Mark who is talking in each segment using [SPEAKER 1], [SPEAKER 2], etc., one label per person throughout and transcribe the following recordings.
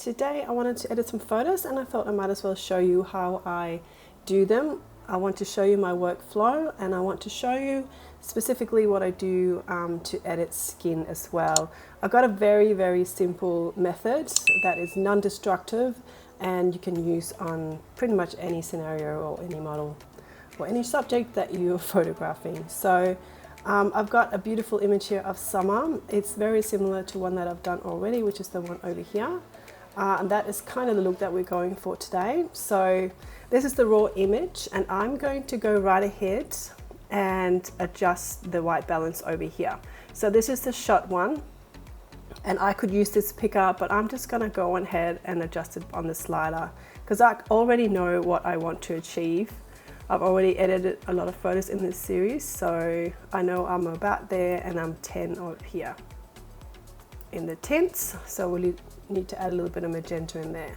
[SPEAKER 1] today I wanted to edit some photos and I thought I might as well show you how I do them. I want to show you my workflow and I want to show you specifically what I do to edit skin as well. I've got a very simple method that is non-destructive and you can use on pretty much any scenario or any model or any subject that you're photographing. So I've got a beautiful image here of summer. It's very similar to one that I've done already, which is the one over here. And that is kind of the look that we're going for today. So this is the raw image and I'm going to go right ahead and adjust the white balance over here. So this is the shot one and I could use this picker, but I'm just gonna go ahead and adjust it on the slider because I already know what I want to achieve. I've already edited a lot of photos in this series, so I know I'm about there and I'm 10 over here in the tints, so we'll need to add a little bit of magenta in there.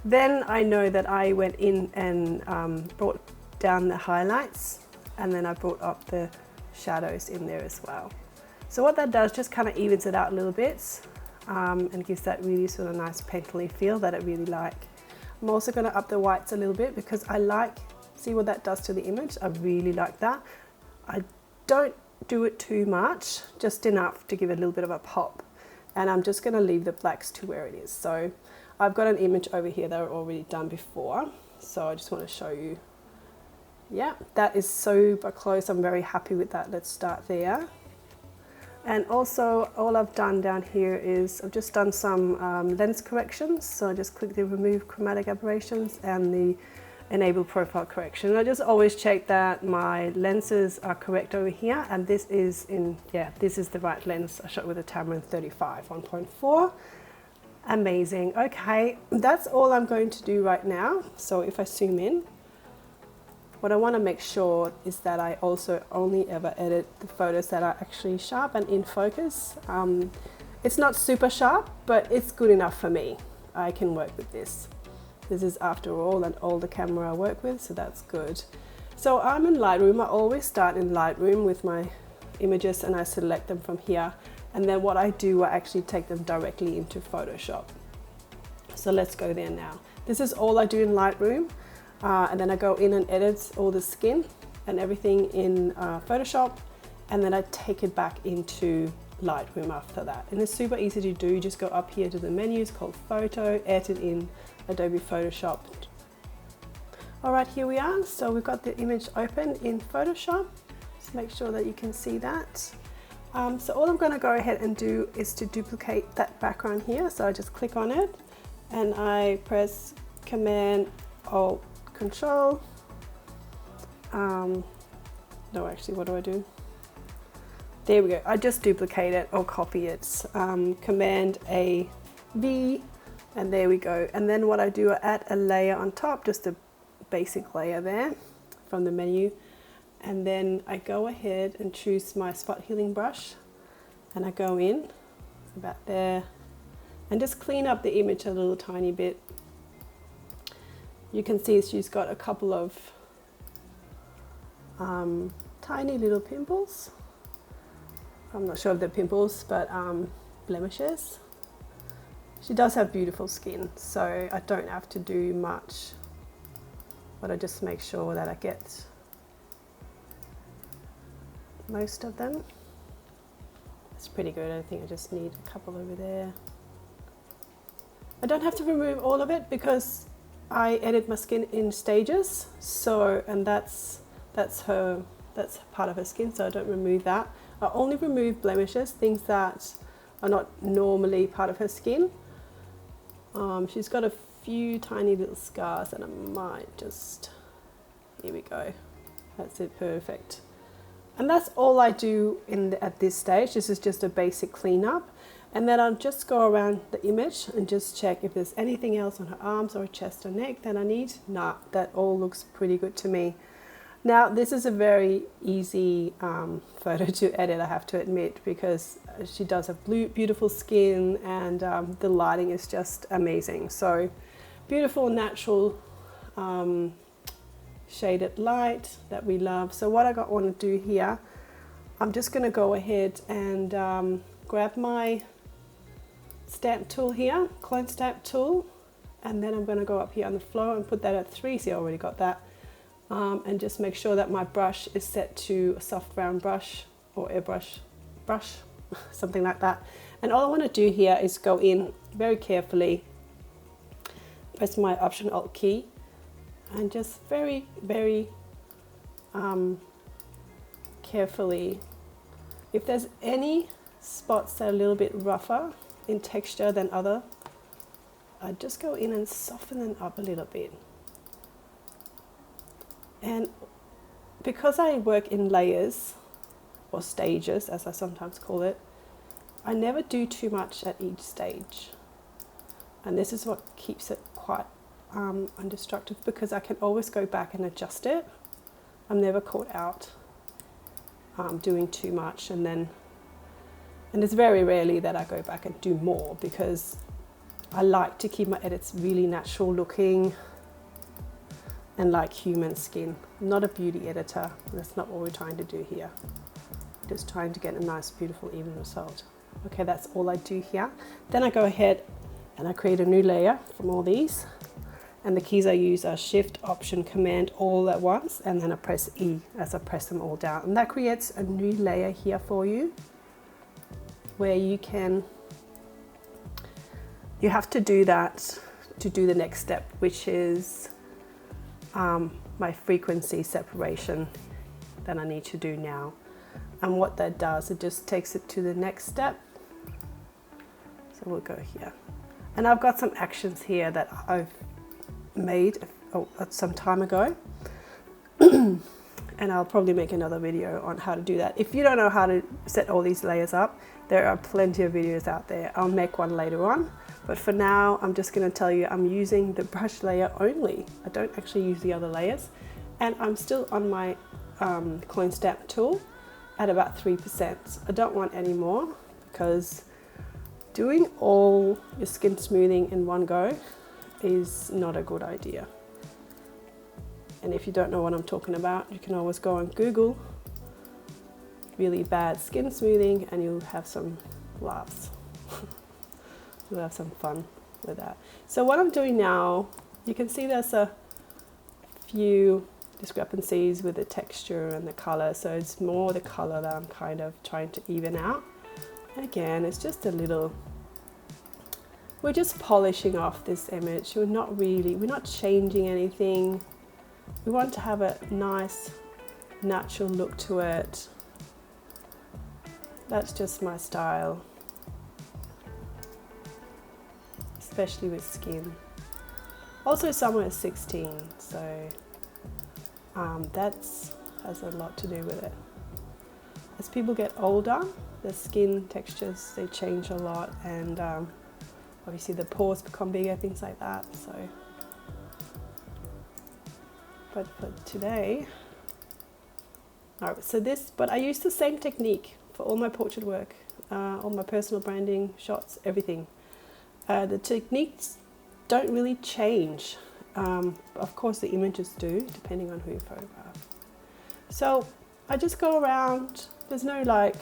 [SPEAKER 1] Then I know that I went in and brought down the highlights and then I brought up the shadows in there as well. So what that does, just kind of evens it out a little bit and gives that really sort of nice painterly feel that I really like. I'm also going to up the whites a little bit because I like, see what that does to the image. I really like that. I don't do it too much, just enough to give it a little bit of a pop. And I'm just going to leave the blacks to where it is. So I've got an image over here that I've already done before. So I just want to show you. Yeah, that is super close. I'm very happy with that. Let's start there. And also all I've done down here is I've just done some lens corrections. So I just click the remove chromatic aberrations and the enable profile correction. I just always check that my lenses are correct over here, and this is this is the right lens. I shot with a Tamron 35 1.4. Amazing. Okay, that's all I'm going to do right now. So if I zoom in, what I want to make sure is that I also only ever edit the photos that are actually sharp and in focus. It's not super sharp, but it's good enough for me. I can work with this. This is, after all, an older camera I work with, so that's good. So I'm in Lightroom. I always start in Lightroom with my images and I select them from here. And then what I do, I actually take them directly into Photoshop. So let's go there now. This is all I do in Lightroom. And then I go in and edit all the skin and everything in Photoshop. And then I take it back into Lightroom after that. And it's super easy to do. You just go up here to the menus called Photo, edit in Adobe Photoshop. All right, here we are. So we've got the image open in Photoshop. Just make sure that you can see that. So all I'm going to go ahead and do is to duplicate that background here. So I just click on it and I press Command Alt Control. No, actually, what do I do? There we go. I just duplicate it or copy it. Command A V. And there we go. And then what I do, I add a layer on top, just a basic layer there from the menu. And then I go ahead and choose my spot healing brush. And I go in about there and just clean up the image a little tiny bit. You can see she's got a couple of tiny little pimples. I'm not sure if they're pimples, but blemishes. She does have beautiful skin, so I don't have to do much, but I just make sure that I get most of them. It's pretty good. I think I just need a couple over there. I don't have to remove all of it because I edit my skin in stages. So, and that's part of her skin, so I don't remove that. I only remove blemishes, things that are not normally part of her skin. She's got a few tiny little scars and I might just, here we go. That's it, perfect. And that's all I do at this stage. This is just a basic cleanup. And then I'll just go around the image and just check if there's anything else on her arms or chest or neck that I need. Nah, that all looks pretty good to me. Now, this is a very easy photo to edit, I have to admit, because she does have beautiful skin and the lighting is just amazing. So beautiful, natural shaded light that we love. So what I want to do here, I'm just going to go ahead and grab my stamp tool here, clone stamp tool, and then I'm going to go up here on the flow and put that at 3. See, I already got that. And just make sure that my brush is set to a soft round brush or airbrush brush, something like that. And all I want to do here is go in very carefully, press my Option Alt key, and just very, very carefully, if there's any spots that are a little bit rougher in texture than other, I just go in and soften them up a little bit. And because I work in layers or stages, as I sometimes call it, I never do too much at each stage, and this is what keeps it quite undestructive, because I can always go back and adjust it. I'm never caught out doing too much, and it's very rarely that I go back and do more, because I like to keep my edits really natural looking and like human skin. I'm not a beauty editor. That's not what we're trying to do here. Just trying to get a nice, beautiful, even result. Okay, that's all I do here. Then I go ahead and I create a new layer from all these. And the keys I use are Shift, Option, Command all at once, and then I press E as I press them all down. And that creates a new layer here for you, where you have to do that to do the next step, which is my frequency separation that I need to do now. And what that does, it just takes it to the next step. So we'll go here. And I've got some actions here that I've made some time ago. And I'll probably make another video on how to do that. If you don't know how to set all these layers up, there are plenty of videos out there. I'll make one later on. But for now, I'm just going to tell you I'm using the brush layer only. I don't actually use the other layers. And I'm still on my clone stamp tool at about 3%. I don't want any more, because doing all your skin smoothing in one go is not a good idea. And if you don't know what I'm talking about, you can always go on Google really bad skin smoothing and you'll have some laughs. You'll have some fun with that. So what I'm doing now, you can see there's a few discrepancies with the texture and the color. So it's more the color that I'm kind of trying to even out. And again, it's just a little, we're just polishing off this image. We're not changing anything. We want to have a nice natural look to it. That's just my style, especially with skin. Also, summer is 16, so that has a lot to do with it. As people get older, the skin textures, they change a lot, and obviously the pores become bigger, things like that. So, but for today, all right, so this, but I use the same technique for all my portrait work, all my personal branding shots, everything. The techniques don't really change. Of course the images do, depending on who you photograph. So I just go around, there's no like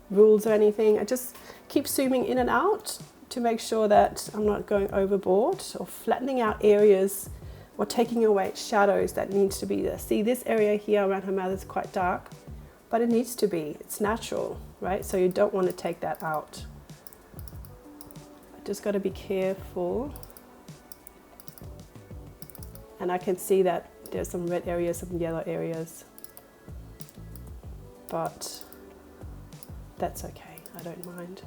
[SPEAKER 1] rules or anything. I just keep zooming in and out to make sure that I'm not going overboard or flattening out areas or taking away shadows that needs to be there. See, this area here around her mouth is quite dark, but it needs to be, it's natural, right? So you don't want to take that out. I just got to be careful. And I can see that there's some red areas, some yellow areas, but that's okay, I don't mind.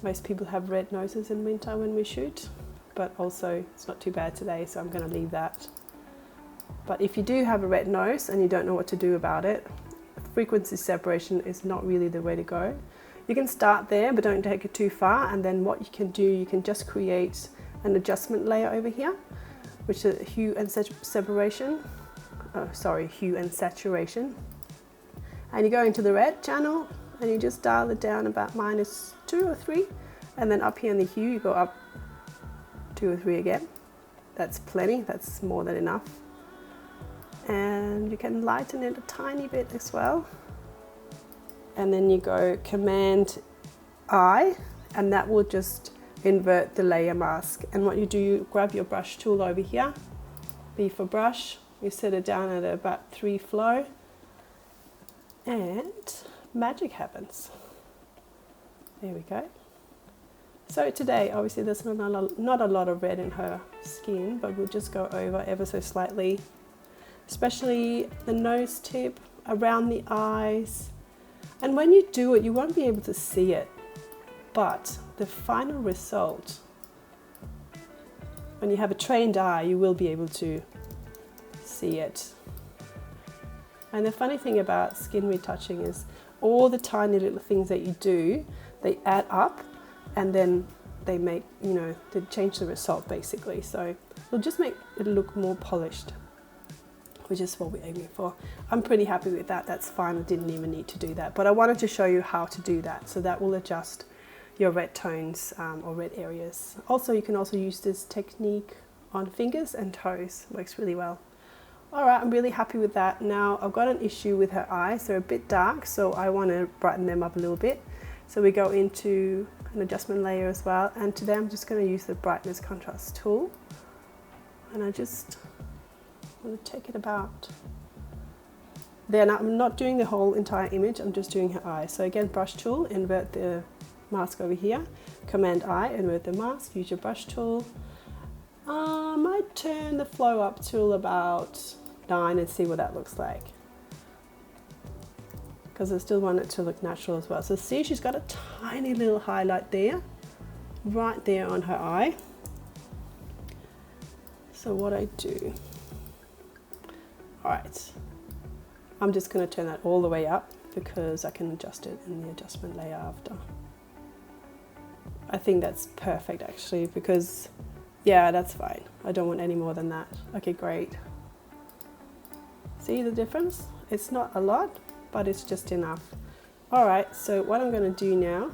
[SPEAKER 1] Most people have red noses in winter when we shoot, but also it's not too bad today, so I'm going to leave that. But if you do have a red nose and you don't know what to do about it, frequency separation is not really the way to go. You can start there, but don't take it too far, and then what you can do, you can just create an adjustment layer over here, which is hue and separation. Hue and saturation. And you go into the red channel and you just dial it down about -2 or 3, and then up here in the hue you go up 2 or 3 again. That's plenty, that's more than enough. And you can lighten it a tiny bit as well. And then you go Command I and that will just invert the layer mask. And what you do, you grab your brush tool over here, B for brush, you set it down at about 3 flow, and magic happens. There we go. So today, obviously there's not a lot of red in her skin, but we'll just go over ever so slightly, especially the nose tip, around the eyes. And when you do it, you won't be able to see it, but the final result, when you have a trained eye, you will be able to see it. And the funny thing about skin retouching is all the tiny little things that you do, they add up, and then they make, you know, they change the result basically. So it'll just make it look more polished, which is what we're aiming for. I'm pretty happy with that. That's fine. I didn't even need to do that, but I wanted to show you how to do that. So that will adjust your red tones or red areas. Also, you can also use this technique on fingers and toes. Works really well. All right, I'm really happy with that. Now I've got an issue with her eyes. They're a bit dark, so I want to brighten them up a little bit. So we go into an adjustment layer as well, and today I'm just going to use the brightness contrast tool, and I just want to take it about there. Now I'm not doing the whole entire image, I'm just doing her eyes. So again, brush tool, invert the mask over here, Command I, invert the mask, use your brush tool. I might turn the flow up to about 9 and see what that looks like, because I still want it to look natural as well. So see, she's got a tiny little highlight there, right there on her eye. So what I do, all right, I'm just going to turn that all the way up because I can adjust it in the adjustment layer after. I think that's perfect actually, because yeah, that's fine. I don't want any more than that. Okay, great. See the difference? It's not a lot, but it's just enough. All right, so what I'm going to do now,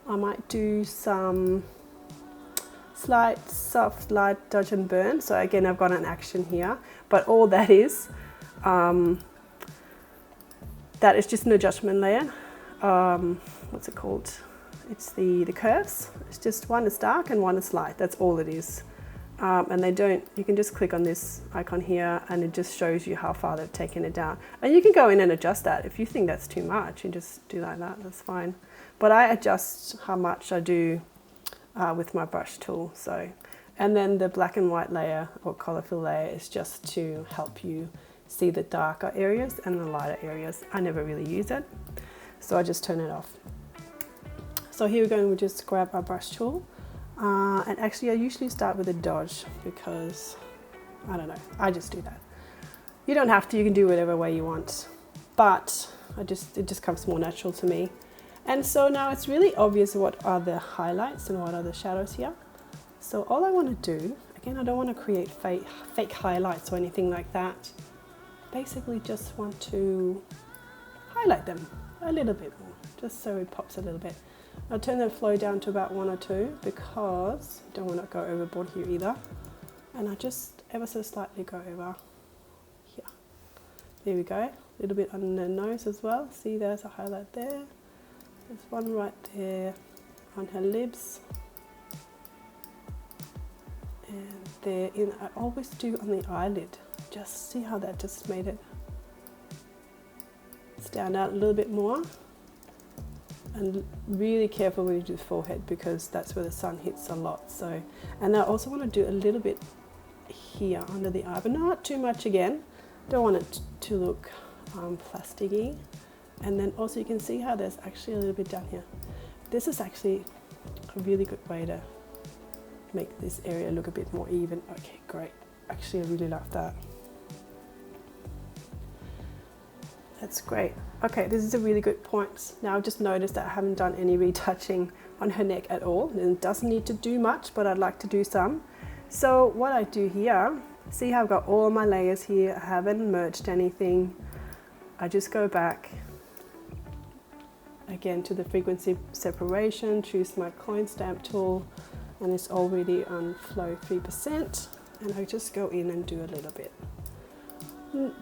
[SPEAKER 1] I might do some slight soft light dodge and burn. So again, I've got an action here, but all that is just an adjustment layer. What's it called? It's the curves. It's just one is dark and one is light. That's all it is. And they don't, you can just click on this icon here and it just shows you how far they've taken it down. And you can go in and adjust that. If you think that's too much, you just do like that, that's fine. But I adjust how much I do with my brush tool. So, and then the black and white layer or color fill layer is just to help you see the darker areas and the lighter areas. I never really use it, so I just turn it off. So here we're going, we just grab our brush tool. And actually I usually start with a dodge because, I don't know, I just do that. You don't have to, you can do whatever way you want, but it just comes more natural to me. And so now it's really obvious what are the highlights and what are the shadows here. So all I want to do, again, I don't want to create fake highlights or anything like that. Basically just want to highlight them a little bit more, just so it pops a little bit. I'll turn the flow down to about 1 or 2 because I don't want to go overboard here either. And I just ever so slightly go over here. There we go. A little bit on the nose as well. See, there's a highlight there. There's one right there on her lips. And there, I always do on the eyelid. Just see how that just made it stand out a little bit more. And really careful when you do the forehead because that's where the sun hits a lot. So, and I also want to do a little bit here under the eye, but not too much again. Don't want it to look plasticky. And then also you can see how there's actually a little bit down here. This is actually a really good way to make this area look a bit more even. Okay, great. Actually, I really love that. That's great. Okay, this is a really good point. Now I've just noticed that I haven't done any retouching on her neck at all. And it doesn't need to do much, but I'd like to do some. So what I do here, see how I've got all my layers here. I haven't merged anything. I just go back again to the frequency separation, choose my coin stamp tool, and it's already on flow 3%. And I just go in and do a little bit.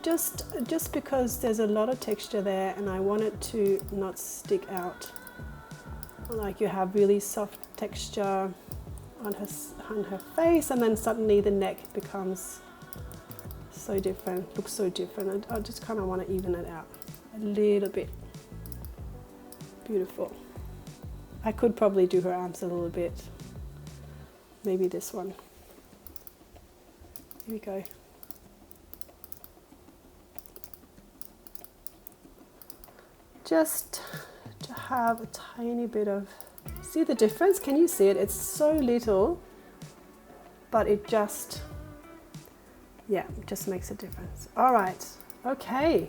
[SPEAKER 1] Just because there's a lot of texture there and I want it to not stick out like you have really soft texture on her face, and then suddenly the neck becomes so different, looks so different. I just kind of want to even it out a little bit. Beautiful. I could probably do her arms a little bit. Maybe this one. Here we go. Just to have a tiny bit of, see the difference? Can you see it? It's so little, but it just, yeah, it just makes a difference. All right, okay.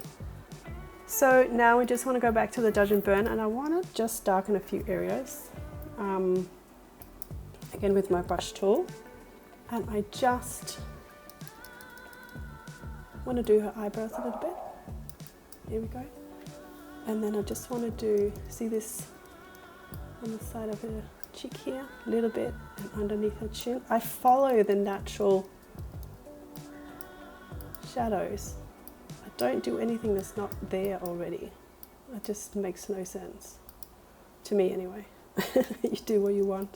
[SPEAKER 1] So now we just want to go back to the Dodge and Burn, and I want to just darken a few areas. Again with my brush tool, and I just want to do her eyebrows a little bit. Here we go. And then I just want to do, see this on the side of her cheek here, a little bit, and underneath her chin. I follow the natural shadows. I don't do anything that's not there already. It just makes no sense. To me anyway. You do what you want.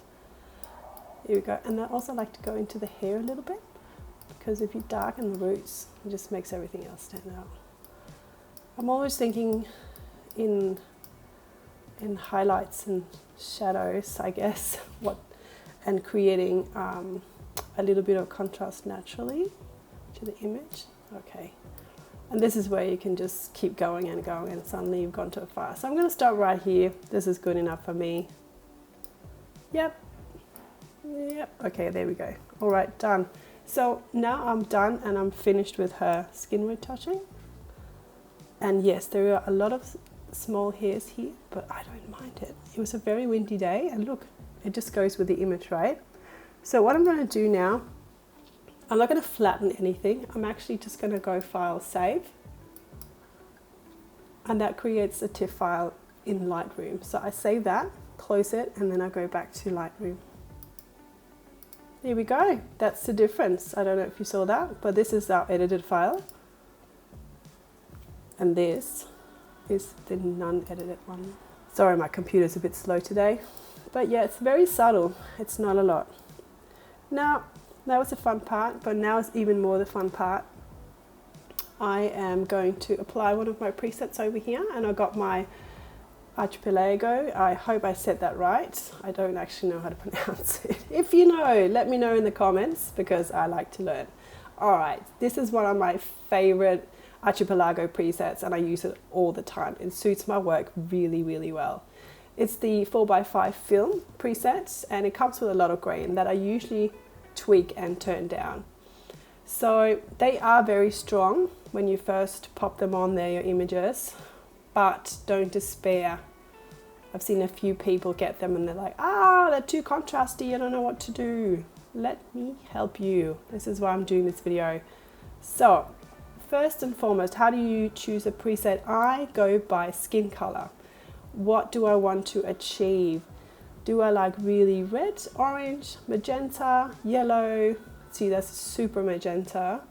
[SPEAKER 1] Here we go. And I also like to go into the hair a little bit, because if you darken the roots, it just makes everything else stand out. I'm always thinking in highlights and shadows, I guess, and creating a little bit of contrast naturally to the image. Okay. And this is where you can just keep going and going, and suddenly you've gone too far. So I'm going to start right here. This is good enough for me. Yep. Okay, there we go. All right, done. So now I'm done and I'm finished with her skin retouching. And yes, there are a lot of small hairs here, but I don't mind it. It was a very windy day, and look, it just goes with the image, right? So what I'm going to do now, I'm not going to flatten anything. I'm actually just going to go File, Save. And that creates a TIFF file in Lightroom. So I save that, close it, and then I go back to Lightroom. There we go. That's the difference. I don't know if you saw that, but this is our edited file. And this is the non-edited one. Sorry, my computer's a bit slow today. But yeah, it's very subtle. It's not a lot. Now, that was the fun part, but now it's even more the fun part. I am going to apply one of my presets over here, and I got my ARCHIPELAGO. I hope I said that right. I don't actually know how to pronounce it. If you know, let me know in the comments, because I like to learn. All right, this is one of my favorite ARCHIPELAGO presets, and I use it all the time. It suits my work really, really well. It's the 4x5 film preset, and it comes with a lot of grain that I usually tweak and turn down. So they are very strong when you first pop them on there, your images, but don't despair. I've seen a few people get them and they're like, they're too contrasty, I don't know what to do. Let me help you. This is why I'm doing this video. So first and foremost, how do you choose a preset? I go by skin color. What do I want to achieve? Do I like really red, orange, magenta, yellow? See, that's super magenta.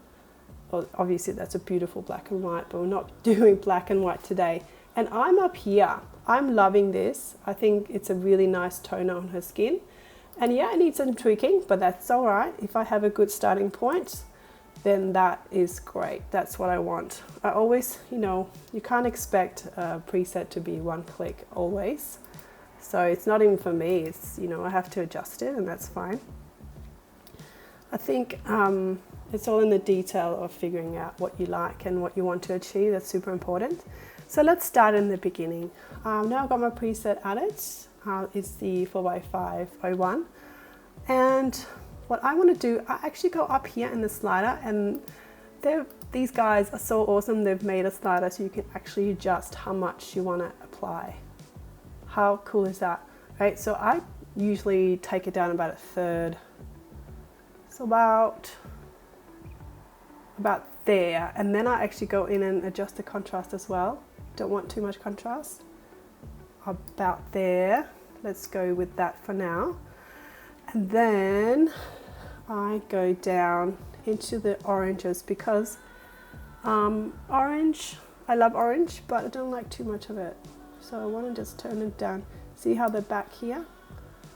[SPEAKER 1] Well, obviously that's a beautiful black and white, but we're not doing black and white today. And I'm up here. I'm loving this. I think it's a really nice toner on her skin. And yeah, it needs some tweaking, but that's all right. If I have a good starting point, then that is great. That's what I want. I always, you can't expect a preset to be one click always. So it's not even for me. It's, I have to adjust it, and that's fine. I think it's all in the detail of figuring out what you like and what you want to achieve. That's super important. So let's start in the beginning. Now I've got my preset added. It's the 4x501. And what I want to do, I actually go up here in the slider, and these guys are so awesome. They've made a slider so you can actually adjust how much you want to apply. How cool is that? Right, so I usually take it down about a third. So about there, and then I actually go in and adjust the contrast as well. Don't want too much contrast. About there. Let's go with that for now. And then I go down into the oranges, because orange, I love orange, but I don't like too much of it. So I want to just turn it down. See how they're back here?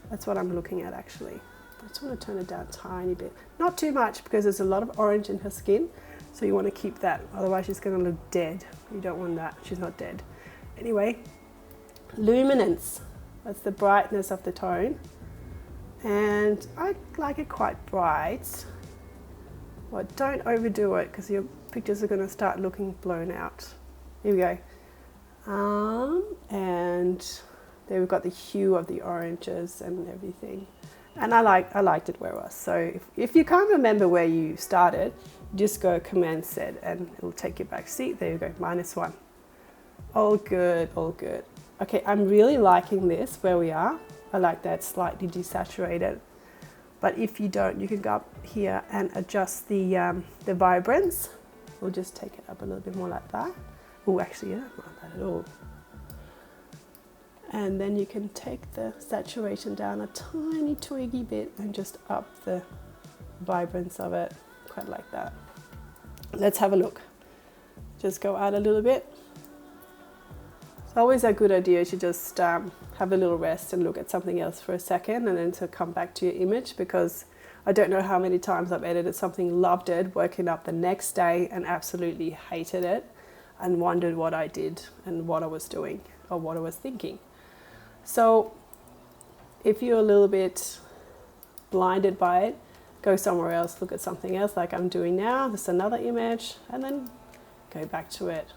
[SPEAKER 1] That's what I'm looking at actually. I just want to turn it down a tiny bit. Not too much because there's a lot of orange in her skin. So you want to keep that, otherwise she's going to look dead. You don't want that, she's not dead. Anyway, luminance, that's the brightness of the tone. And I like it quite bright. Well, don't overdo it because your pictures are going to start looking blown out. Here we go. And there we've got the hue of the oranges and everything. And I liked it where it was. So if you can't remember where you started, just go Command Z and it'll take you back. See, there you go, -1. All good, all good. Okay, I'm really liking this where we are. I like that slightly desaturated. But if you don't, you can go up here and adjust the vibrance. We'll just take it up a little bit more like that. Oh, actually, I don't like that at all. And then you can take the saturation down a tiny twiggy bit and just up the vibrance of it, quite like that. Let's have a look. Just go out a little bit. It's always a good idea to just have a little rest and look at something else for a second and then to come back to your image, because I don't know how many times I've edited something, loved it, woken up the next day and absolutely hated it and wondered what I did and what I was doing or what I was thinking. So if you're a little bit blinded by it, go somewhere else, look at something else like I'm doing now. There's another image and then go back to it.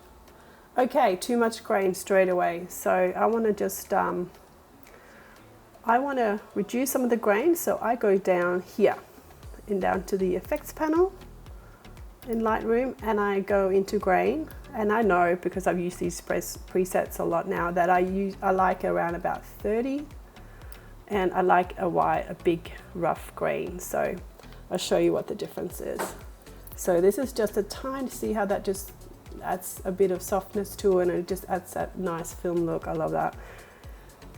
[SPEAKER 1] Okay, too much grain straight away. So I want to just, I want to reduce some of the grain. So I go down here and down to the effects panel in Lightroom and I go into grain. And I know because I've used these presets a lot now that I like around about 30, and I like a big rough grain. So I'll show you what the difference is. So this is just a tiny, see how that just adds a bit of softness to it and it just adds that nice film look. I love that.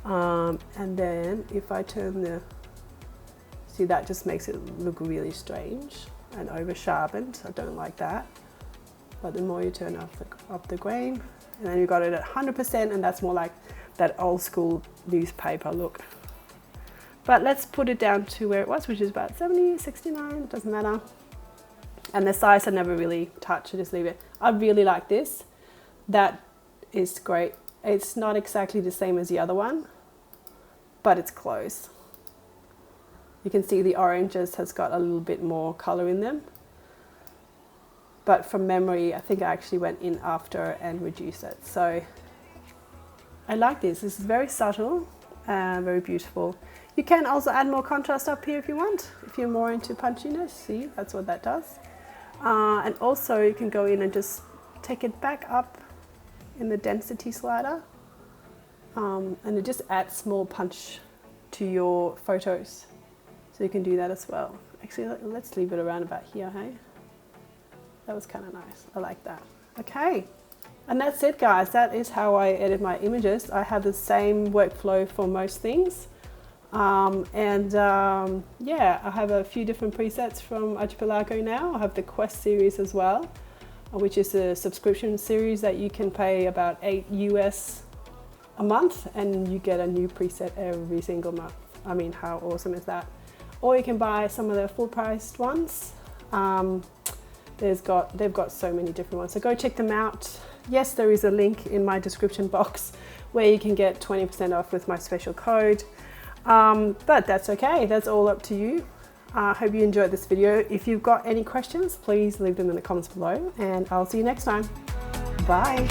[SPEAKER 1] And then if I turn the, see that just makes it look really strange and over sharpened. I don't like that. But the more you turn up the grain, and then you got it at 100%, and that's more like that old school newspaper look. But let's put it down to where it was, which is about 70, 69, doesn't matter. And the size I never really touch, I just leave it. I really like this. That is great. It's not exactly the same as the other one, but it's close. You can see the oranges has got a little bit more color in them. But from memory, I think I actually went in after and reduced it. So I like this. This is very subtle and very beautiful. You can also add more contrast up here if you want, if you're more into punchiness. See, that's what that does. And also you can go in and just take it back up in the density slider. And it just adds more punch to your photos. So you can do that as well. Actually, let's leave it around about here, hey? That was kind of nice. I like that. Okay. And that's it, guys. That is how I edit my images. I have the same workflow for most things. Yeah, I have a few different presets from ARCHIPELAGO now. I have the Quest series as well, which is a subscription series that you can pay about $8 US a month and you get a new preset every single month. I mean, how awesome is that? Or you can buy some of the full-priced ones. They've got so many different ones, so go check them out. Yes, there is a link in my description box where you can get 20% off with my special code. But that's okay, that's all up to you. I hope you enjoyed this video. If you've got any questions, please leave them in the comments below and I'll see you next time. Bye.